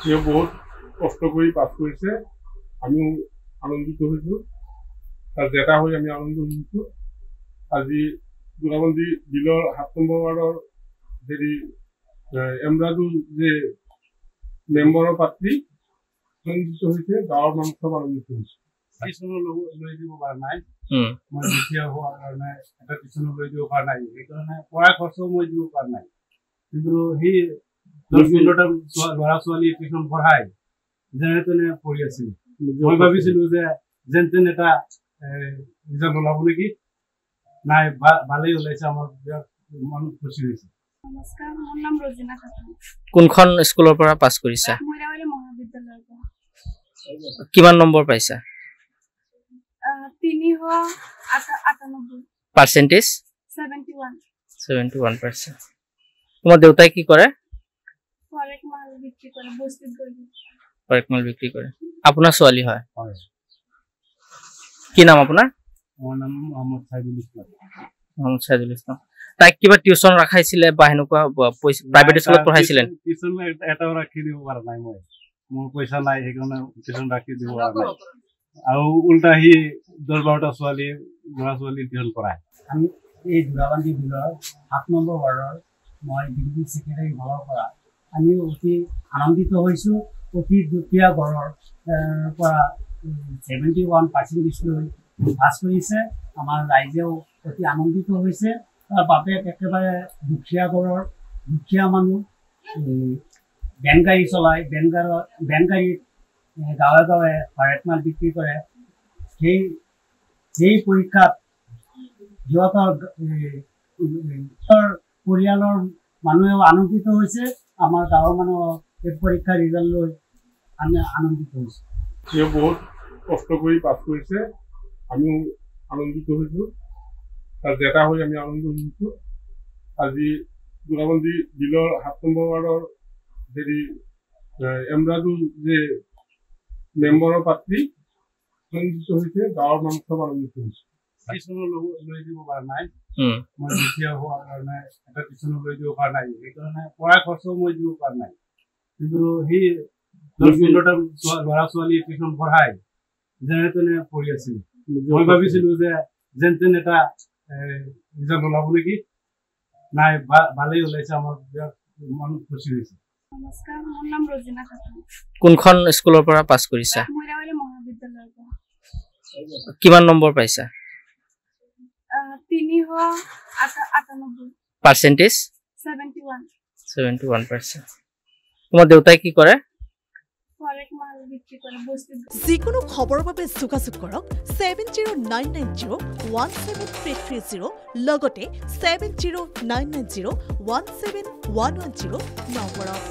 সে বহুত কষ্ট কৰে পাস কৰেছে, আমিও আনন্দিত হয়েছি। তাৰ জেতা হয়ে আমি আনন্দ হয়েছি। আজি গোলাবন্দী বিলৰ 7 নম্বৰ ৱাৰ্ডৰ হেৰি এমৰাজুল যে মেম্বাৰৰ পাত্ৰী আনন্দিত হৈছে, গাঁৱৰ মানুহ সব আনন্দিত হৈছে। টিউচনৰ লৈ দিব পৰা নাই, মই দুখীয়া হোৱাৰ কাৰণে এটা টিউচনৰ লৈ দিব পৰা নাই, সেইকাৰণে পঢ়া খৰচও মই দিব পৰা নাই। কিন্তু সেই 10-15টা ল'ৰা ছোৱালী টিউচন পঢ়াই যেনে তেনে পঢ়ি আছিল। মই ভাবিছিলো যে যেন তেন এটা ৰিজাল্ট ওলাব নেকি, নাই ভালেই ওলাইছে, আমাৰ মন খুশি হয়েছে। নমস্কাৰ, মোৰ নাম ৰজিনা খাতুন। কোনখন স্কুলৰ পৰা পাছ কৰিছা? মইৰাবাৰী মহাবিদ্যালয়ৰ পৰা। কিমান নম্বৰ পাইছা? 398 পাৰ্চেন্টেজ 71%। তোমাৰ দেউতাই কি কৰে? ফৰেক মাল বিক্ৰী কৰে, বস্তিত গৈ ফৰেক মাল বিক্ৰী কৰে। আপোনাৰ ছোৱালী হয়? কি নাম আপোনাৰ? মোৰ নাম মোহাম্মদ সাইদুল ইসলাম। মোহাম্মদ সাইদুল ইসলাম। তাইক কিবা টিউচন ৰাখাইছিলে বা হেনেকুৱা প্ৰাইভেট স্কুলত পঢ়াইছিলেন? টিউচন এটাও ৰাখি দিব পৰা নাই, মই মোৰ পইচা নাই, সেইকাৰণে টিউচন ৰাখি দিব পৰা নাই। আৰু উল্টা সি 10-12টা ল'ৰা ছোৱালী টিউচন পঢ়ায়। আমি এই গোলাবন্দী বিলৰ 7 নম্বৰ ৱাৰ্ডৰ মই ডিভিজন ছেক্ৰেটাৰী হোৱাৰ পৰা আমি অতি আনন্দিত হৈছোঁ। অতি দুখীয়া ঘৰৰ পৰা 71% লৈ পাছ কৰিছে। আমাৰ ৰাইজেও অতি আনন্দিত হৈছে। তাৰ বাপেক একেবাৰে দুখীয়া ঘৰৰ, দুখীয়া মানুহ, বেন গাড়ী চলায়, বেন গাড়ীত গাঁৱে গাঁৱে ফৰেক মাল বিক্ৰী কৰে। সেই পৰীক্ষাত সিহঁতৰ পৰিয়ালৰ মানুহেও আনন্দিত হৈছে। আমাৰ গাঁৱৰ মানুহ এই পৰীক্ষাৰ ৰিজাল্ট লৈ আমি আনন্দিত হৈছোঁ। সে বহুত কষ্ট করে পাস করেছে, আমিও আনন্দিত হয়েছি। তার জেতা হয়ে আমি আনন্দ হয়েছি। আজি গোলাবন্দী বিলৰ 7 নম্বৰ ৱাৰ্ডৰ হেৰি এমৰাজুল যে মেম্বাৰৰ পাত্ৰী আনন্দিত হৈছে, গাঁৱৰ মানুহ সব আনন্দিত হৈছে। টিউচনৰ লৈ দিব পৰা নাই, মই দুখীয়া হোৱাৰ কাৰণে এটা টিউচনৰ লৈ দিব পৰা নাই, সেইকাৰণে পঢ়া খৰচও মই দিব পৰা নাই। কিন্তু সেই 10-15টা ল'ৰা ছোৱালী টিউচন পঢ়াই যেনে তেনে পঢ়ি আছিল। মই ভাবিছিলো যে যেন তেন এটা ৰিজাল্ট ওলাব নেকি, নাই ভালেই ওলাইছে, আমাৰ মন খুশি হয়েছে। নমস্কাৰ, মোৰ নাম ৰজিনা খাতুন। কোনখন স্কুলৰ পৰা পাছ কৰিছা? মইৰাবাৰী মহাবিদ্যালয়ৰ পৰা। কিমান নম্বৰ পাইছা? 398 পাৰ্চেন্টেজ 71%। তোমাৰ দেউতাই কি কৰে? ফৰেক মাল বিক্ৰী কৰে, বস্তিত। যিকোনো খবৰৰ বাবে যোগাযোগ কৰক 7099017330 লগতে 7099017110 নম্বৰত।